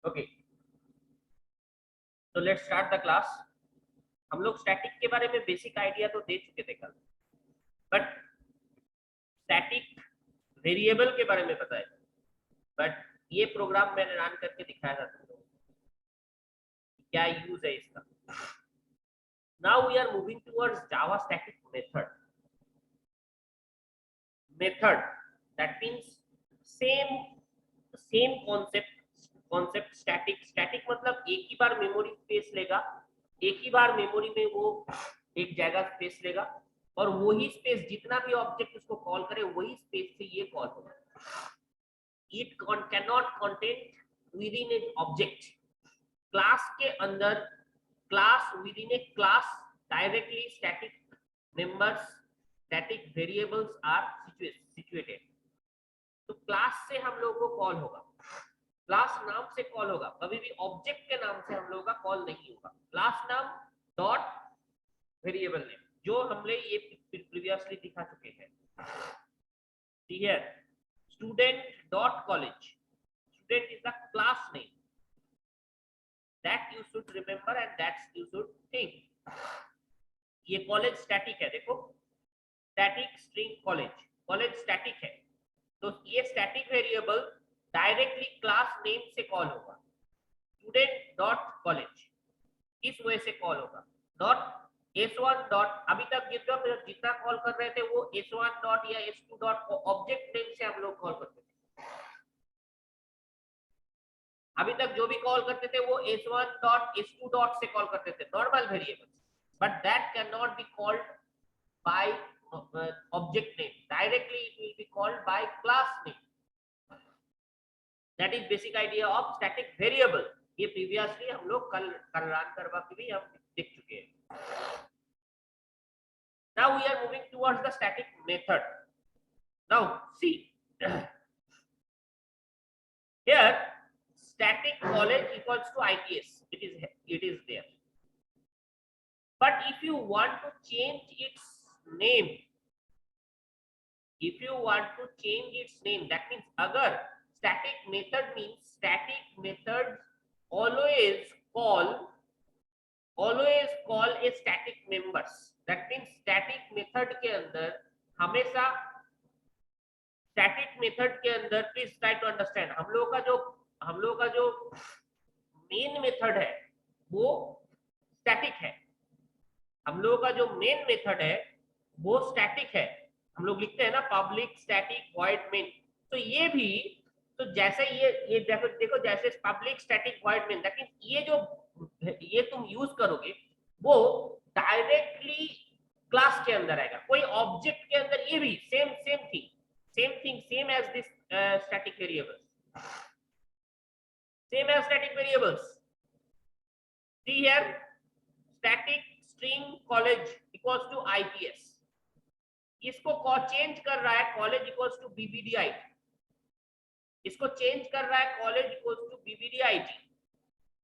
Okay, तो let's start the class. हम लोग स्टैटिक के बारे में बेसिक आइडिया तो दे चुके थे कल, बट स्टैटिक वेरिएबल के बारे में बताया, बट ये प्रोग्राम मैंने रन करके दिखाया था तुम लोगों को क्या यूज है इसका। Now we are moving towards Java static method that means same concept. Static मतलब एक ही बार मेमोरी स्पेस लेगा, एक ही बार मेमोरी में वो एक जगह स्पेस लेगा और वही स्पेस जितना भी ऑब्जेक्ट उसको कॉल करे वही स्पेस से ये कॉल होगा। It cannot contain within a object. Class के अंदर, class within a class directly static members, static variables are situated. तो क्लास से हम लोगों को कॉल होगा, क्लास नाम से कॉल होगा, कभी भी ऑब्जेक्ट के नाम से हम लोगों का कॉल नहीं होगा। क्लास नाम डॉट वेरिएबल नेम, जो हमने ये प्रीवियसली दिखा चुके हैं। ठीक है, student dot college, student is the class name, that you should remember and that you should think. ये कॉलेज स्टैटिक है, देखो static string college, college static है, तो ये static variable directly class name से कॉल होगा। स्टूडेंट डॉट कॉलेज इस वजह से कॉल होगा। डॉट s1 डॉट, अभी तक जितना कॉल कर रहे थे वो s1 डॉट या s2 डॉट ऑब्जेक्ट नेम से हम लोग कॉल करते थे। अभी तक जो भी कॉल करते थे वो s1 डॉट s2 डॉट से कॉल करते थे, normal variables, but that can not be called by object name, directly it will be called by class name. That is basic idea of static variable. ये previously हम लोग कल run करवा के भी हम देख चुके हैं। Now we are moving towards the static method. Now see here, static college equals to IPS, it is there, but if you want to change its name, if you want to change its name, that means agar static method means static methods always call a static members, that means static method के अंदर हमेशा, static method के अंदर, please try to understand, हम लोगों का जो main method है वो स्टैटिक है। हम लोगों का जो मेन मेथड है वो स्टैटिक है। हम लोग लिखते हैं ना पब्लिक स्टैटिक वॉइड मेन, तो ये भी, तो जैसे ये देखो जैसे public static void main, that means ये तुम यूज करोगे वो डायरेक्टली क्लास के अंदर आएगा, कोई ऑब्जेक्ट के अंदर। ये भी same thing same as this static variables, same as static variables. See here, static string college equals to IPS, इसको चेंज कर रहा है कॉलेज इक्वल्स टू BBDIT, इसको चेंज कर रहा है college equals to BBDIT,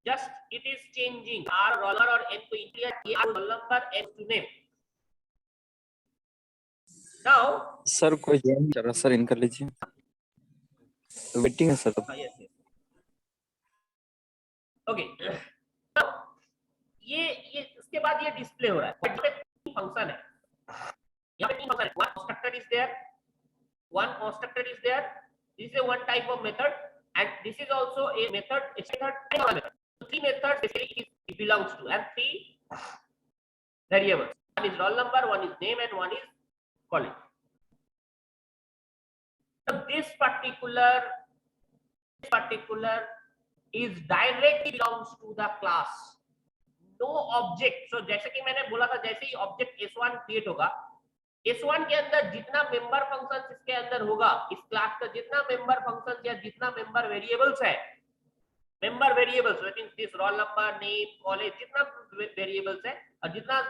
just it is changing R roll number और N को integer, roll number N to name. Now sir कोई जॉइन कर रहा, सर इन कर लीजिए, वेटिंग है सर। yes. ओके, ये उसके बाद ये डिस्प्ले हो रहा है, फंक्शन है, यहाँ पे तीन फंक्शन है, one constructor is there, this is one type of method and this is also a method, three methods basically it belongs to, and three variables, one is roll number, one is name and one is college. So this particular is directly belongs to the class, no object. So जैसे कि मैंने बोला था, जैसे ही object s1 create होगा, s1 के अंदर जितना मेंबर फंक्शन इसके अंदर होगा, इस क्लास का जितना मेंबर फंक्शन या जितना मेंबर वेरिएबल्स है, member variables that means this role number, name, college, जितना वेरिएबल्स है और जितना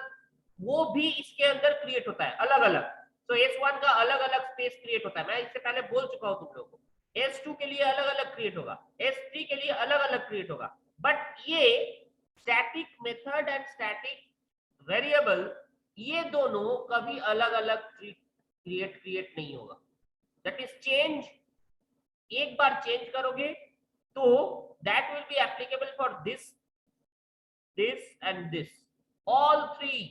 वो भी इसके अंदर क्रिएट होता है अलग अलग। तो s1 का अलग अलग स्पेस क्रिएट होता है, मैं इससे पहले बोल चुका हूं तुम लोगों को। s2 के लिए अलग अलग क्रिएट होगा, s3 के लिए अलग अलग क्रिएट होगा, बट ये static method and static variable ये दोनों कभी अलग अलग क्रिएट नहीं होगा। दैट इज चेंज, एक बार चेंज करोगे तो that will be applicable for this and this, all three.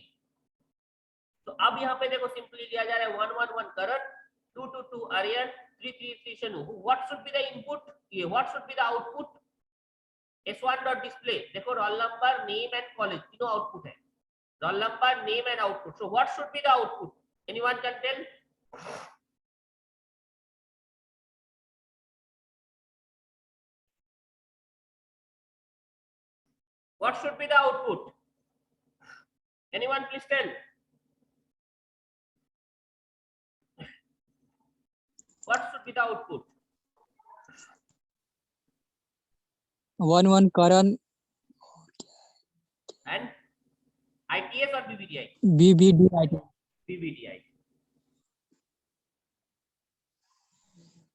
तो अब यहाँ पे देखो सिंपली लिया जा रहा है 111 Karan, 222 Aryan, 333 Shanu. What should be the input, ये what should be the output, S1 dot display. देखो roll number, name and college तीनों आउटपुट है. Roll number, name and output. So what should be the output, anyone can tell? What should be the output? Anyone please tell? What should be the output? 1 Karan And ITS or BBDI? BBDIT. BBDI.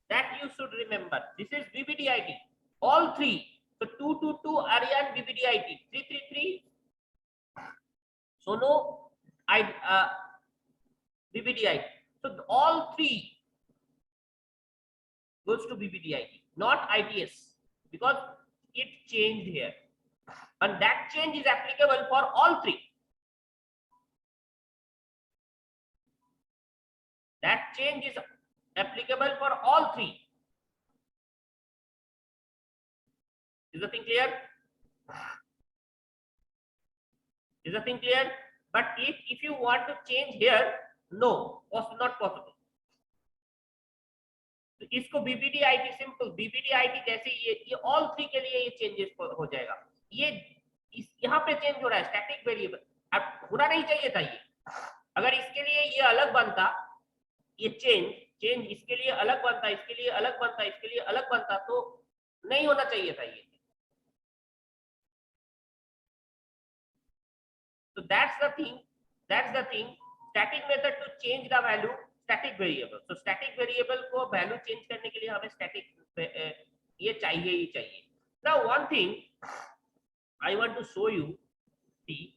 That you should remember. This is BBDIT. All three. So 222 Aryan BBDIT. 333 Sono BBDIT. So all three goes to BBDIT, not ITS, because it changed here, and that change is applicable for all three. That change is applicable for all three. Is the thing clear? Is the thing clear? But if you want to change here, no, not possible. तो इसको BBDIT simple, BBDIT कैसे, ये all three के लिए ये changes हो जाएगा. ये यहाँ पे चेंज हो रहा है स्टैटिक वेरिएबल, अब होना नहीं चाहिए था ये. अगर इसके लिए ये अलग बनता, ये चेंज इसके लिए अलग बनता, इसके लिए अलग बनता, इसके लिए अलग बनता, तो नहीं होना चाहिए था ये. So that's the thing. Static method to change the value static variable. So static variable को value change करने के लिए हमें static ये चाहिए ही चाहिए. Now one thing I want to show you. See,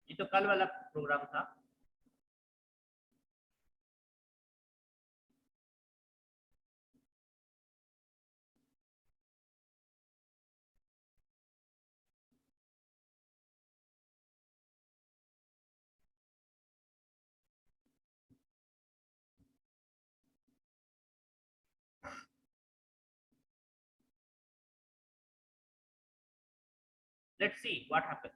ये तो कल वाला प्रोग्राम था. Let's see what happens.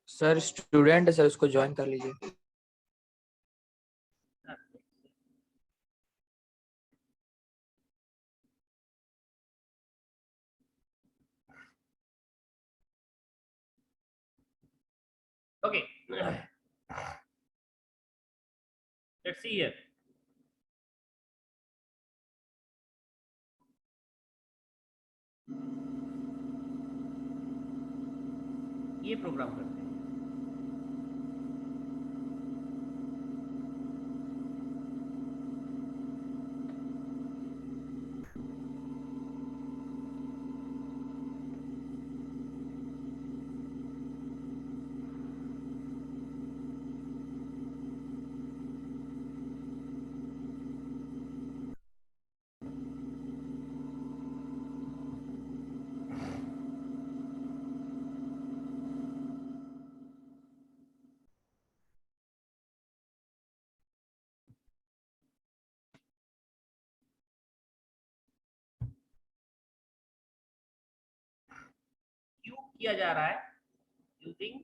Sir student है सर, उसको ज्वाइन कर लीजिए. Okay. Let's see here. ये प्रोग्राम करते हैं. क्यों किया जा रहा है? यूजिंग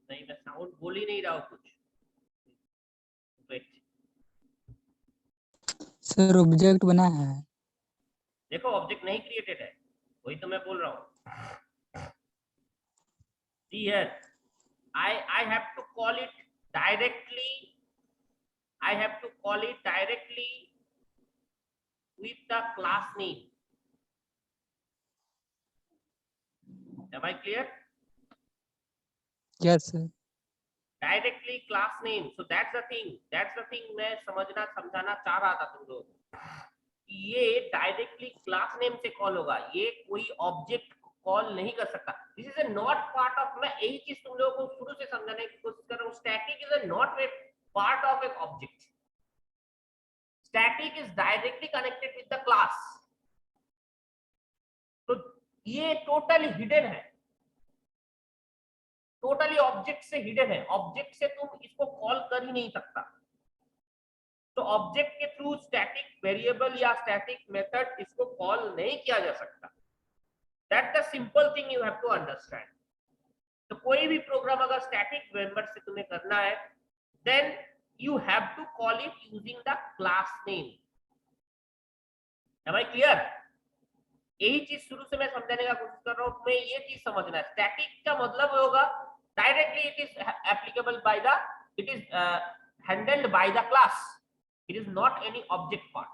नहीं, मैं साउंड बोल ही नहीं रहा हूँ कुछ। वेट, सर ऑब्जेक्ट बना है। देखो ऑब्जेक्ट नहीं क्रिएटेड है, वही तो मैं बोल रहा हूँ। See here, I have to call it directly. I have to call it directly with the class name. Am I clear? Yes sir. Directly class name. So that's the thing. That's the thing मैं समझना समझाना चाह रहा था तुम लोग कि ये डायरेक्टली क्लास नेम से कॉल होगा, ये कोई ऑब्जेक्ट कॉल नहीं कर सकता। This is a not part of, मैं यही चीज तुम लोगों को शुरू से समझाने की कोशिश कर रहा हूँ। Static is a not a part of A object. Static is directly connected with the class. तो ये टोटली हिडन है, टोटली ऑब्जेक्ट से हिडन है। ऑब्जेक्ट से तुम इसको कॉल कर ही नहीं सकता। तो ऑब्जेक्ट के थ्रू स्टैटिक वेरिएबल या स्टैटिक मेथड इसको कॉल नहीं किया जा सकता। That the simple thing you have to understand. तो कोई भी प्रोग्राम अगर स्टैटिक मेंबर से तुम्हें करना है, then you have to call it using the class name. Am I clear? यही चीज शुरू से मैं समझाने का कोशिश कर रहा हूं। तुम्हें ये चीज समझना है, स्टैटिक का मतलब होगा directly it is applicable by the, it is handled by the class, it is not any object part.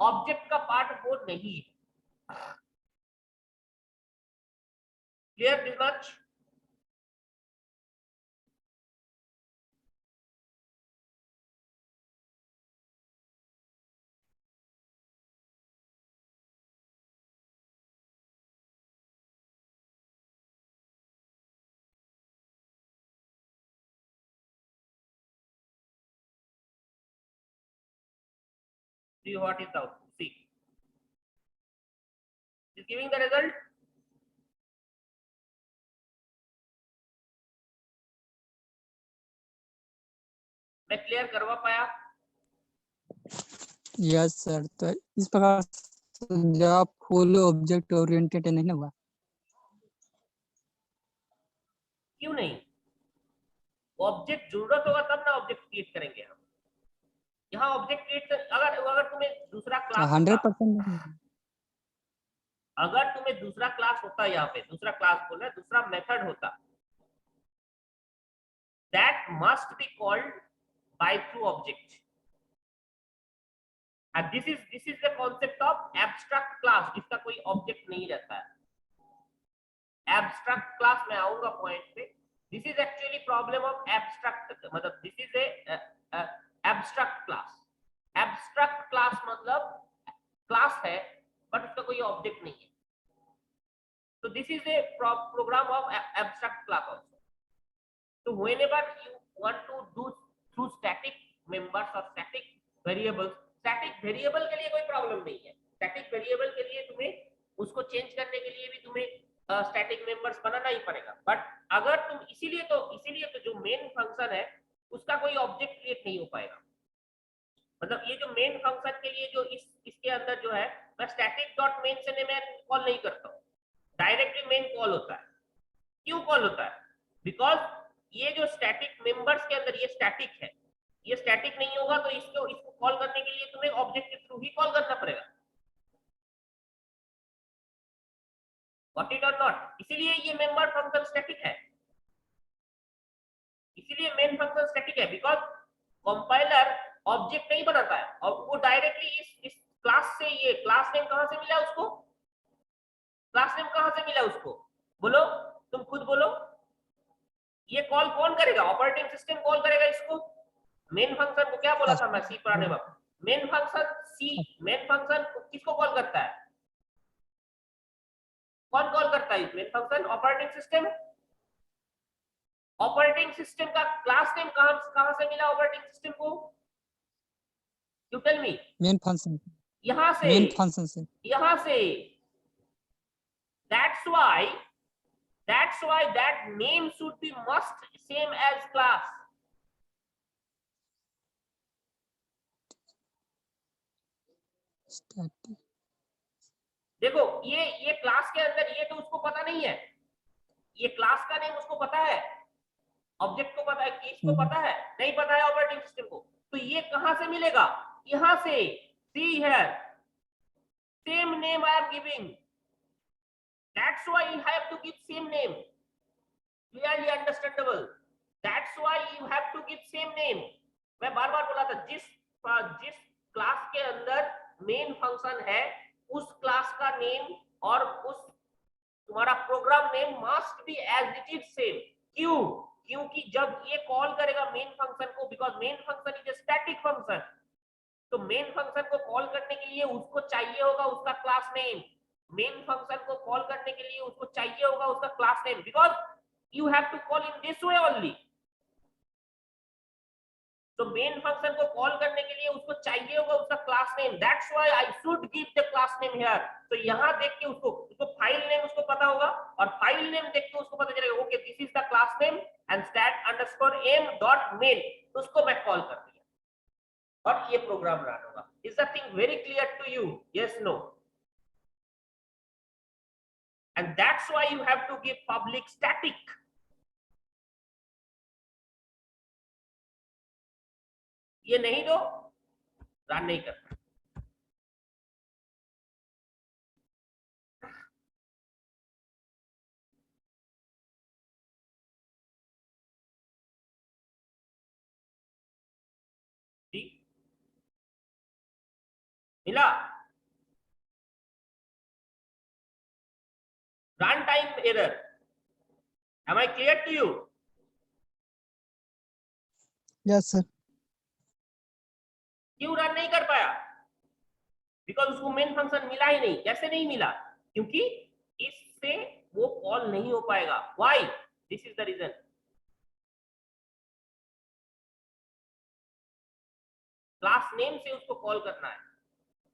Object का पार्ट वो नहीं है। Clear this much? See what is the output. See, is giving the result. मैं clear करवा पाया? Yes sir. तो इस प्रकार से जब फुल ऑब्जेक्ट ओरिएंटेड नहीं हुआ। क्यों नहीं? ऑब्जेक्ट जरूरत होगा तब ना ऑब्जेक्ट क्रिएट करेंगे हम। यहाँ ऑब्जेक्ट क्रिएट अगर अगर तुम्हें दूसरा क्लास 100%। अगर तुम्हें दूसरा क्लास होता, यहाँ पे दूसरा क्लास बोल रहा है, दूसरा मेथड होता, that must be called by through object. and this is the concept of abstract class, जिसका कोई ऑब्जेक्ट नहीं रहता है। abstract class में आऊंगा पॉइंट पे। this is actually problem of abstract, मतलब this is a abstract class। abstract class मतलब क्लास है बट उसका कोई ऑब्जेक्ट नहीं है। so this is a program of abstract class also। so whenever you want to do through static members or static variables, static variable के लिए कोई problem नहीं है। स्टैटिक वेरिएबल के लिए तुम्हें उसको चेंज करने के लिए भी तुम्हें स्टैटिक मेंबर्स बनाना ही पड़ेगा। बट अगर तुम इसीलिए तो जो मेन फंक्शन है उसका कोई ऑब्जेक्ट क्रिएट नहीं हो पाएगा। मतलब ये जो मेन फंक्शन के लिए जो इसके अंदर जो है, मैं स्टैटिक डॉट मेन से मैं कॉल नहीं करता हूँ, डायरेक्टली मेन कॉल होता है। क्यों कॉल होता है? बिकॉज ये जो स्टैटिक मेंबर्स के अंदर ये स्टैटिक है, ये स्टैटिक नहीं होगा तो इसको कॉल करने के लिए तुम्हें ऑब्जेक्ट के थ्रू ही कॉल करना पड़ेगा। व्हाट इट और नॉट? इसीलिए ये मेंबर फंक्शन स्टैटिक है, इसीलिए मेन फंक्शन स्टैटिक है। बिकॉज कंपाइलर ऑब्जेक्ट नहीं बनाता है और वो डायरेक्टली इस क्लास से, ये क्लास नेम कहां से मिला उसको? क्लास नेम कहां से मिला उसको? बोलो, तुम खुद बोलो। ये कॉल कौन करेगा? ऑपरेटिंग सिस्टम कॉल करेगा इसको। मेन फंक्शन को क्या बोला था मैं सी पढ़ाने वक्त? Main function C, main function किसको कॉल करता है? कौन कॉल करता है main function? Operating system. Operating system का क्लास नेम कहां से मिला ऑपरेटिंग सिस्टम को? You tell me. Main function. यहां से, मेन फंक्शन से। यहां से। that's why that name should be must same as class। Static. देखो ये क्लास के अंदर ये तो उसको पता नहीं है, ये क्लास का नेम उसको पता है ऑब्जेक्ट को पता है, कीज को पता है, नहीं पता है ऑपरेटिंग सिस्टम को, तो ये कहां से मिलेगा, यहां से, see here, same name I am giving, that's why you have to give same name, clearly understandable, that's why you have to give same name. मैं बार बार बोला था, जिस जिस क्लास के अंदर मेन फंक्शन है उस क्लास का नेम और उस तुम्हारा program name must be as it is same. क्यों? क्योंकि जब ये कॉल करेगा मेन फंक्शन को, because main function is a static function, तो मेन फंक्शन को कॉल करने के लिए उसको चाहिए होगा उसका क्लास नेम, मेन फंक्शन को कॉल करने के लिए उसको चाहिए होगा उसका class name, because you have to call in this way only. तो मेन फंक्शन को कॉल करने के लिए उसको चाहिए होगा उसका class name, that's why I should give the class name here. तो यहां देख के उसको फाइल नेम उसको पता होगा, और फाइल नेम देख के उसको पता चलेगा okay this is the class name and stat_m.main, उसको मैं कॉल कर दिया और ये प्रोग्राम रन होगा। Is the thing very clear to you? Yes, no? And that's why you have to give public static. ये नहीं दो, रन नहीं करता। मिला? Run time error, am I clear to you? Yes sir. क्यों run नहीं कर पाया? बिकॉज उसको मेन फंक्शन मिला ही नहीं। कैसे नहीं मिला? क्योंकि इससे वो कॉल नहीं हो पाएगा। Why? This is the reason. Class name से उसको कॉल करना है,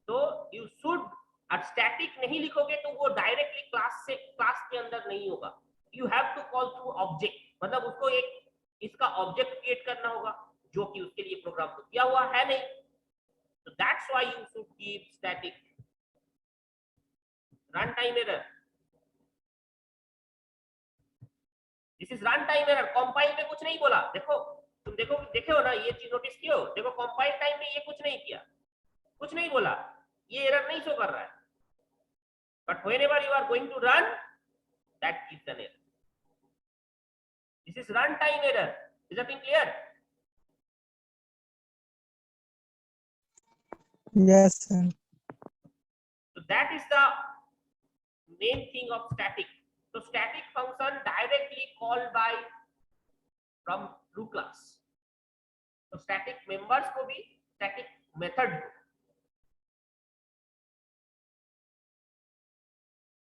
तो यू शुड, स्टैटिक नहीं लिखोगे तो वो डायरेक्टली क्लास से, क्लास के अंदर नहीं होगा। You have to call through object, मतलब उसको एक इसका ऑब्जेक्ट क्रिएट करना होगा, जो कि उसके लिए प्रोग्राम तो किया हुआ है नहीं। So that's why you should keep static. Runtime error. This is runtime error. Compile में कुछ नहीं बोला। देखो, तुम देखो, देखे हो ना, ये चीज नोटिस किया हो? देखो compile टाइम में ये कुछ नहीं किया, कुछ नहीं बोला, ये एरर नहीं शो कर रहा है। But whenever you are going to run, that gives an error. This is runtime error. Is that clear? Yes sir. So that is the main thing of static. So static function directly called by from through class. So static members को भी static method को,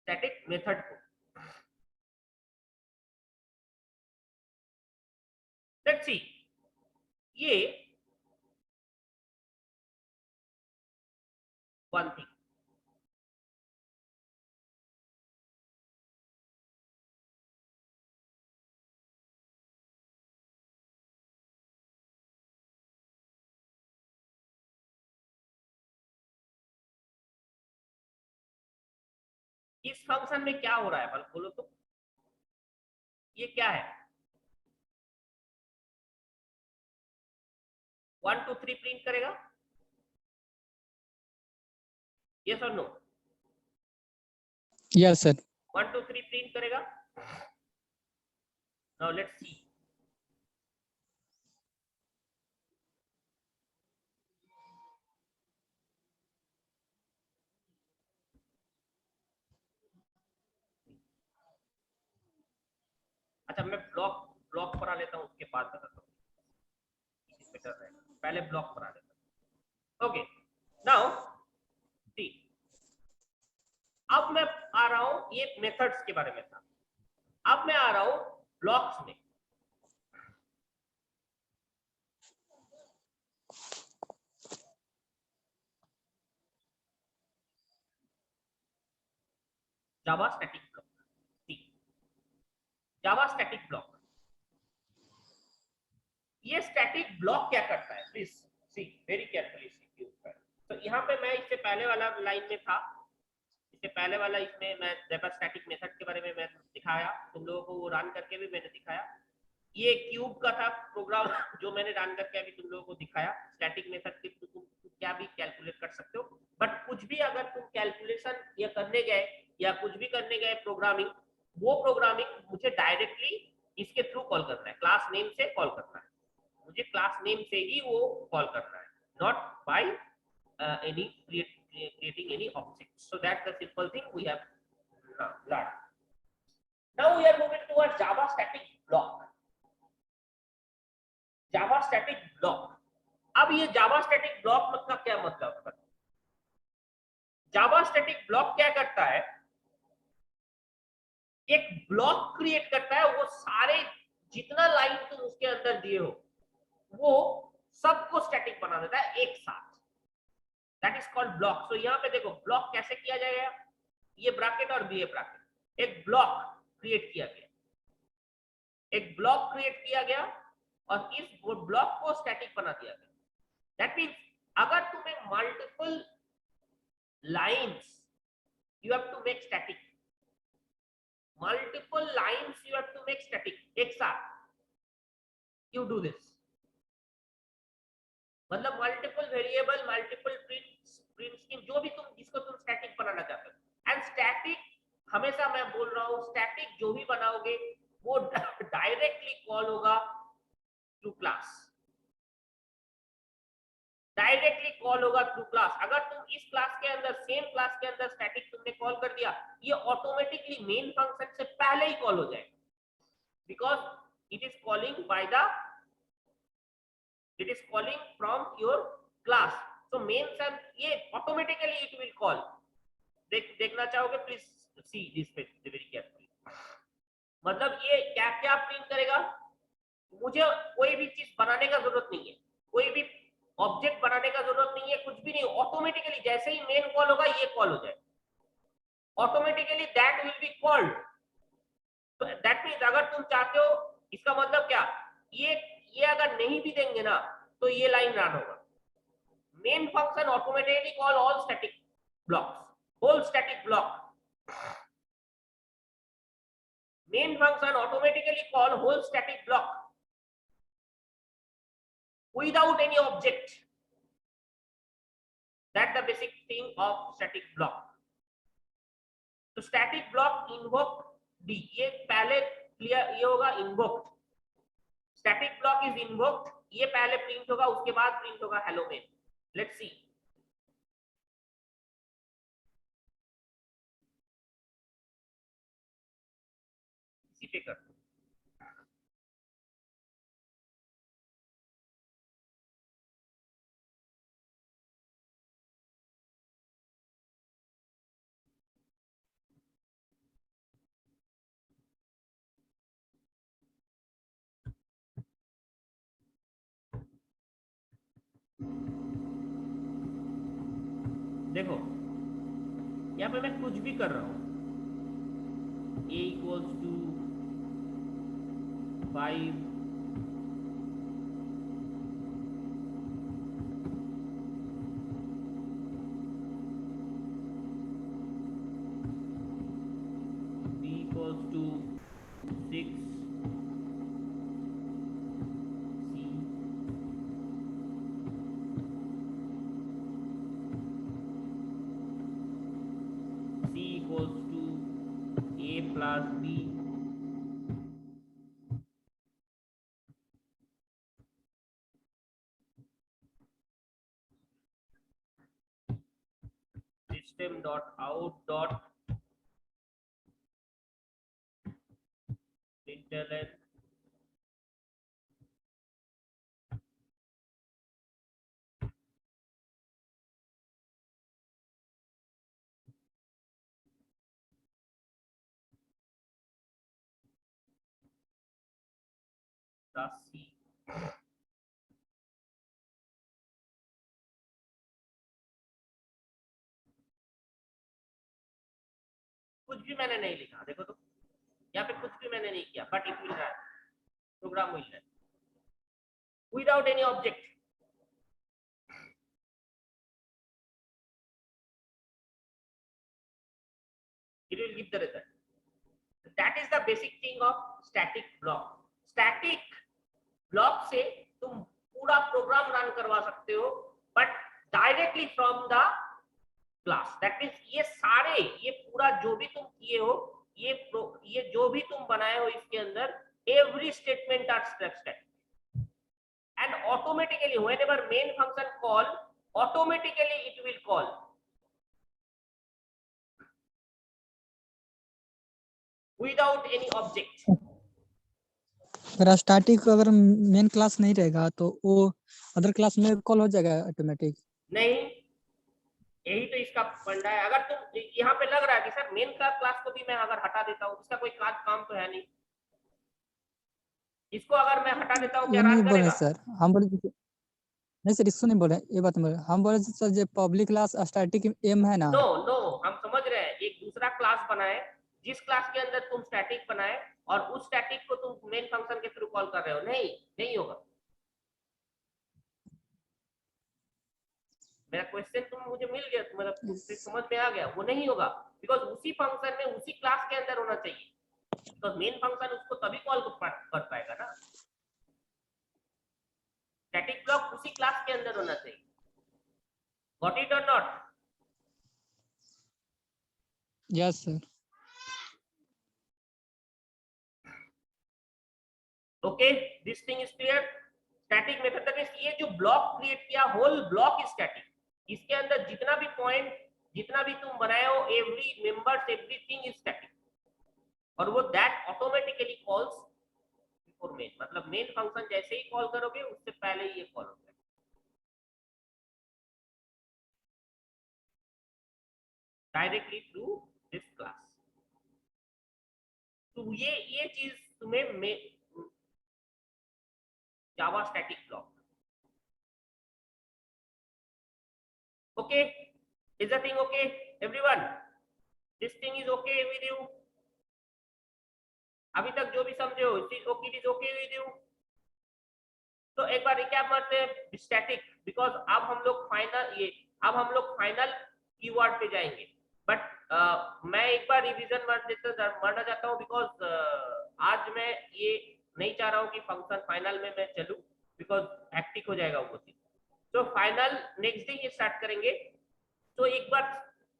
static method को। Let's see, ये one thing. इस function में क्या हो रहा है बल बोलो तो? ये क्या है? 1 2 3 प्रिंट करेगा? यस और नो? Yes sir. 1 2 3 प्रिंट करेगा? Now let's see. अच्छा, मैं ब्लॉक ब्लॉक पढ़ा लेता हूँ, उसके बाद बताता हूँ बेटर रहेगा। पहले ब्लॉक पढ़ा लेता हूँ। ओके, नाउ सी, अब मैं आ रहा हूं, ये मेथड्स के बारे में था, अब मैं आ रहा हूं ब्लॉक्स में। जावा स्टैटिक ब्लॉक, जावा स्टैटिक ब्लॉक। ये स्टैटिक ब्लॉक क्या करता है? प्लीज सी वेरी केयरफुली सी। तो यहाँ पे मैं इससे पहले वाला लाइन में था, इससे पहले वाला इसमें मैं जावा स्टैटिक मेथड के बारे में मैं दिखाया तुम लोगों को, वो रन करके भी मैंने दिखाया। ये क्यूब का था प्रोग्राम जो मैंने रन करके अभी तुम लोगों को दिखाया। स्टैटिक मेथड के तुम क्या भी कैलकुलेट कर सकते हो, बट कुछ भी अगर तुम कैलकुलेशन या करने गए या कुछ भी करने गए प्रोग्रामिंग, वो प्रोग्रामिंग मुझे डायरेक्टली इसके थ्रू कॉल करना है, क्लास नेम से कॉल करना है, मुझे क्लास नेम से ही वो कॉल करना है, not by any creating any object. So that's the simple thing we have learned. Now we are moving towards Java static block. Java static block. अब ये Java static block का क्या मतलब है? Java static block क्या करता है? एक ब्लॉक क्रिएट करता है, वो सारे जितना लाइन तुम उसके अंदर दिए हो वो सबको स्टैटिक बना देता है एक साथ। That is called block. So यहाँ पे देखो ब्लॉक कैसे किया जाएगा, ये ब्रैकेट और ये ब्रैकेट, एक ब्लॉक क्रिएट किया गया, एक ब्लॉक क्रिएट किया गया और इस ब्लॉक को स्टैटिक बना दिया गया। दैट मींस अगर तुम्हें multiple lines you have to make static, multiple lines you have to make static एक साथ, you do this, मतलब multiple variable, multiple print scheme, जो भी तुम जिसको तुम स्टैटिक बनाना चाहते हो। एंड स्टैटिक हमेशा मैं बोल रहा हूं, स्टैटिक जो भी बनाओगे वो डायरेक्टली कॉल होगा टू क्लास, डायरेक्टली कॉल होगा थ्रू क्लास। अगर तुम इस क्लास के अंदर, सेम क्लास के अंदर स्टैटिक तुमने कॉल कर दिया, ये ऑटोमेटिकली मेन फंक्शन से पहले ही कॉल हो जाएगा, because it is calling by the, it is calling from your class. So main function ये ऑटोमेटिकली इट विल कॉल। देखना चाहोगे please see this very carefully. मतलब ये क्या क्या प्रिंट करेगा, मुझे कोई भी चीज बनाने का जरूरत नहीं है, कोई भी ऑब्जेक्ट बनाने का जरूरत नहीं है, कुछ भी नहीं, ऑटोमेटिकली जैसे ही मेन कॉल होगा ये कॉल हो जाए, automatically that will be called. तो दैट मींस अगर तुम चाहते हो, इसका मतलब क्या, ये अगर नहीं भी देंगे ना तो ये लाइन रन होगा। Main function automatically call all static blocks, whole static block. Main function automatically call whole static block without any object. That's the basic thing of static block. तो static block invoke D, ये पहले clear, ये होगा invoked, static block is invoked, ये पहले print होगा, उसके बाद प्रिंट होगा hello main। Let's see। इसी पे कर, देखो यहाँ पे मैं कुछ भी कर रहा हूँ, a equals to 5, b equals to 6, c, c equals to a plus b, system dot out dot println plus c। कुछ भी मैंने नहीं लिखा, देखो तो यहाँ पे कुछ भी मैंने नहीं किया, but it will run, program will run without any object. It will give the result. That is the basic thing of static block. Static block से तुम पूरा प्रोग्राम रन करवा सकते हो, but directly from the class. That means ये सारे, ये पूरा जो भी तुम किए हो, ये जो भी तुम बनाए हो इसके अंदर, every statement are static and automatically whenever main function call, automatically it will call without any object। अगर स्टैटिक अगर मेन क्लास नहीं रहेगा तो वो अदर क्लास में कॉल हो जाएगा ऑटोमेटिक? नहीं, यही तो इसका फंडा है। अगर तुम यहाँ पे लग रहा है कि सर मेन क्लास को भी मैं अगर हटा देता हूँ, इसका कोई काम तो है नहीं, इसको अगर मैं हटा देता हूँ क्या ये नहीं रन बोल रहे करेगा? सर, हम बोले नहीं सर, इसको नहीं बोल रहे, ये बात बोल रहे हम। बोले सर जो पब्लिक क्लास स्टैटिक एम है ना, नो नो, हम समझ रहे हैं। एक दूसरा क्लास बनाए, जिस क्लास के अंदर तुम स्टैटिक बनाए और उस स्टैटिक को तुम मेन फंक्शन के थ्रू कॉल कर रहे हो, नहीं होगा। मेरा क्वेश्चन तुम मुझे मिल गया, मतलब तुमसे समझ में आ गया, वो नहीं होगा। बिकॉज उसी फंक्शन में उसी क्लास के अंदर होना चाहिए, बिकॉज मेन फंक्शन उसको तभी कॉल कर पाएगा ना। स्टैटिक ब्लॉक उसी क्लास के अंदर होना चाहिए। गॉट इट और not? Yes sir. Okay, this thing is clear. Static method that means ये जो ब्लॉक क्रिएट किया, होल ब्लॉक इज स्टैटिक। इसके अंदर जितना भी पॉइंट, जितना भी तुम बनाए हो, every members, everything is static, और वो that automatically calls before main. मतलब मेन फंक्शन जैसे ही कॉल करोगे उससे पहले ही ये कॉल होता है डायरेक्टली थ्रू दिस क्लास। तो ये चीज तुम्हें Java static block. Okay, is the thing okay everyone? This thing is okay with you? अभी तक जो भी समझे हो, it is okay with you? तो एक बार रिकैप मारते हैं स्टैटिक, बिकॉज अब हम लोग फाइनल कीवर्ड पे जाएंगे। बट मैं एक बार रिवीजन मारना चाहता हूँ, बिकॉज आज मैं ये नहीं चाह रहा हूँ कि फंक्शन फाइनल में मैं चलूं, बिकॉज हैक्टिक हो जाएगा वो चीज। तो फाइनल नेक्स्ट डे ये स्टार्ट करेंगे। तो एक बार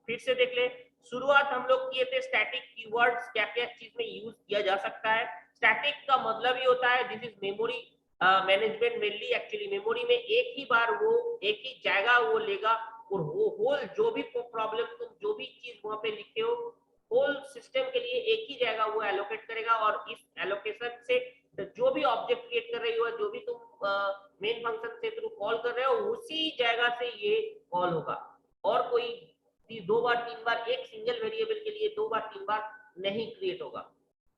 फिर से देख ले, शुरुआत हम लोग किए थे स्टैटिक कीवर्ड्स क्या क्या चीज में यूज किया जा सकता है। स्टैटिक का मतलब ही होता है this is memory management mainly. Actually memory में एक ही बार वो एक ही जगह वो लेगा, और वो होल जो भी प्रॉब्लम तुम जो भी चीज वहां पे लिखे हो, होल सिस्टम के लिए एक ही जगह वो एलोकेट करेगा, और इस एलोकेशन से जो भी ऑब्जेक्ट क्रिएट कर रही हो, जो भी तुम मेन फंक्शन से थ्रू कॉल कर रहे हो, उसी जगह से ये कॉल होगा। और कोई 2 बार 3 बार एक सिंगल वेरिएबल के लिए 2 बार 3 बार नहीं क्रिएट होगा,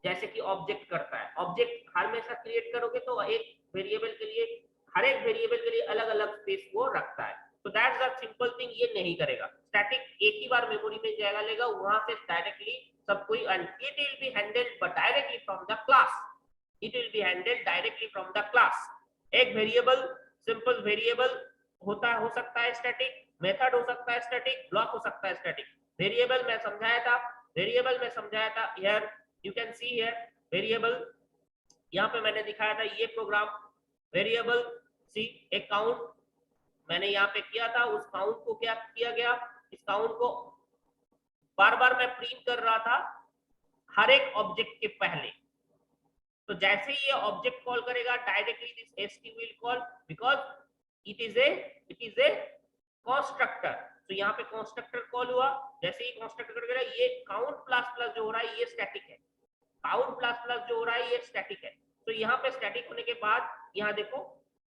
जैसे कि ऑब्जेक्ट करता है। ऑब्जेक्ट हमेशा क्रिएट करोगे तो एक वेरिएबल के लिए, हर एक वेरिएबल के लिए अलग अलग स्पेस वो रखता है। तो दैट्स द सिंपल थिंग, ये नहीं करेगा। स्टैटिक एक ही बार मेमोरी में जगह लेगा, वहां से डायरेक्टली सब कोई, and it will be handled but directly from the class. It will be handled directly from the class. एक वेरिएबल, सिंपल वेरिएबल हो सकता है स्टैटिक, मेथड हो सकता है स्टैटिक, ब्लॉक हो सकता है स्टैटिक। वेरिएबल मैं समझाया था here you can see here variable, यहाँ पे मैंने दिखाया था ये प्रोग्राम वेरिएबल सी। एक काउंट मैंने यहाँ पे किया था, उस काउंट को क्या किया गया, इस काउंट को बार बार मैं प्रिंट कर रहा था हर एक ऑब्जेक्ट के पहले। तो जैसे ही ये ऑब्जेक्ट कॉल करेगा, directly this st will call, because it is a constructor. तो यहाँ पे कंस्ट्रक्टर कॉल हुआ, जैसे ही कंस्ट्रक्टर करेगा, ये काउंट प्लस प्लस जो हो रहा है ये स्टैटिक है, काउंट प्लस प्लस जो हो रहा है ये स्टैटिक है। तो यहाँ पे स्टैटिक होने के बाद यहाँ देखो,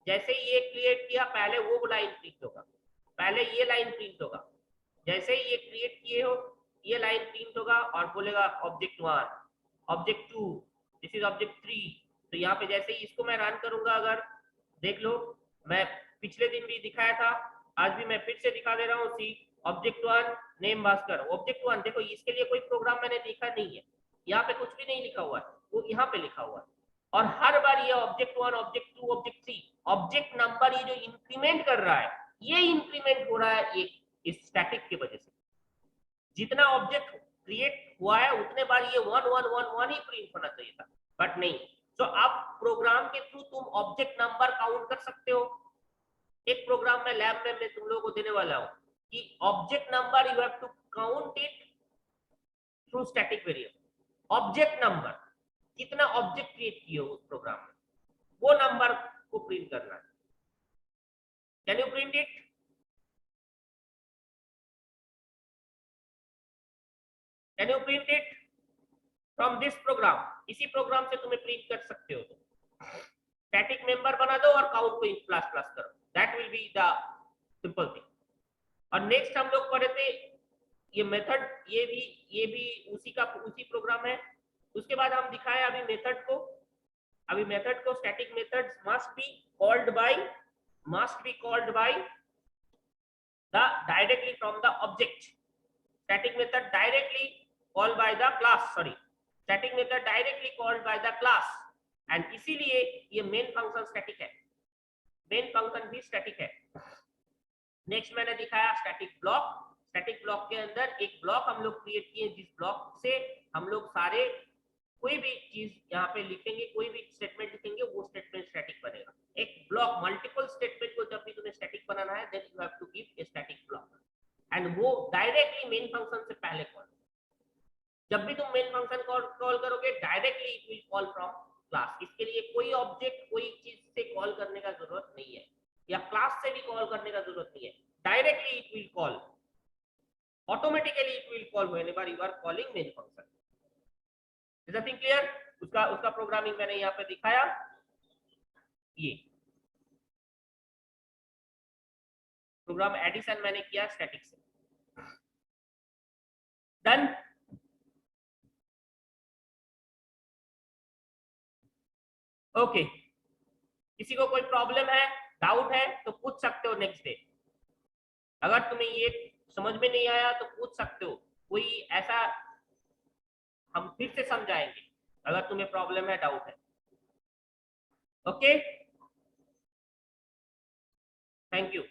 जैसे ये क्रिएट किया, पहले वो लाइन प्रिंट होगा, पहले ये लाइन प्रिंट होगा। जैसे ही ये क्रिएट किए हो, ये लाइन प्रिंट होगा और बोलेगा object 1, object 2, this is object 3। तो यहाँ पे जैसे ही इसको मैं रन करूंगा, अगर देख लो, मैं पिछले दिन भी दिखाया था, आज भी मैं फिर से दिखा दे रहा हूँ। सी ऑब्जेक्ट 1 नेम भास्कर, ऑब्जेक्ट 1 देखो, इसके लिए कोई प्रोग्राम मैंने लिखा नहीं है, यहाँ पे कुछ भी नहीं लिखा हुआ है, वो यहाँ पे लिखा हुआ है। और हर बार ये object 1, object 2, object 3, object number ये जो इंक्रीमेंट कर रहा है, ये इंक्रीमेंट हो रहा है इस स्टैटिक की वजह से। जितना ऑब्जेक्ट क्रिएट हुआ है उतने बार ये 1 1 1 1 ही प्रिंट होना चाहिए था, बट नहीं। तो अब प्रोग्राम के थ्रू तुम ऑब्जेक्ट नंबर काउंट कर सकते हो। एक प्रोग्राम में लैब में मैं तुम लोगों को देने वाला हूं कि object number you have to count it through static variable. Object number, कितना ऑब्जेक्ट क्रिएट किए हो उस प्रोग्राम में, वो नंबर को प्रिंट करना है। Can you print it? Can you print it from this program? इसी प्रोग्राम से तुम्हें प्रिंट कर सकते हो। स्टैटिक मेंबर बना दो और काउंट को प्लस प्लस करो, that will be the simple thing. और नेक्स्ट हम लोग पढ़े थे ये मेथड, ये भी उसी प्रोग्राम है। उसके बाद हम दिखाए अभी मेथड को। Static methods must be called by the directly from the object. Static method directly called by the class, static method directly called by the class, and इसीलिए ये मेन फंक्शन स्टैटिक है, मेन फंक्शन भी static है। Next मैंने दिखाया static block. Static block के अंदर एक ब्लॉक हम लोग क्रिएट किए, जिस ब्लॉक से हम लोग सारे कोई भी चीज यहाँ पे लिखेंगे, कोई भी स्टेटमेंट लिखेंगे, वो स्टेटमेंट स्टैटिक बनेगा। एक ब्लॉक, मल्टीपल स्टेटमेंट को जब भी तुम्हें स्टैटिक बनाना है, then you have to give a static block, and वो डायरेक्टली मेन फंक्शन से पहले कॉल। जब भी तुम मेन फंक्शन कॉल करोगे, directly it will call from class. इसके लिए कोई ऑब्जेक्ट, कोई चीज से कॉल करने का जरूरत नहीं है, या क्लास से भी कॉल करने का जरूरत नहीं है, directly it will call, automatically it will call whenever you are calling main function. Is that thing clear? उसका प्रोग्रामिंग मैंने यहाँ पे दिखाया। ये प्रोग्राम एडिशन मैंने किया स्टैटिक से। डन। ओके, किसी को कोई प्रॉब्लम है, डाउट है तो पूछ सकते हो नेक्स्ट डे। अगर तुम्हें ये समझ में नहीं आया तो पूछ सकते हो, कोई ऐसा हम फिर से समझाएंगे अगर तुम्हें प्रॉब्लम है, डाउट है। Okay, thank you.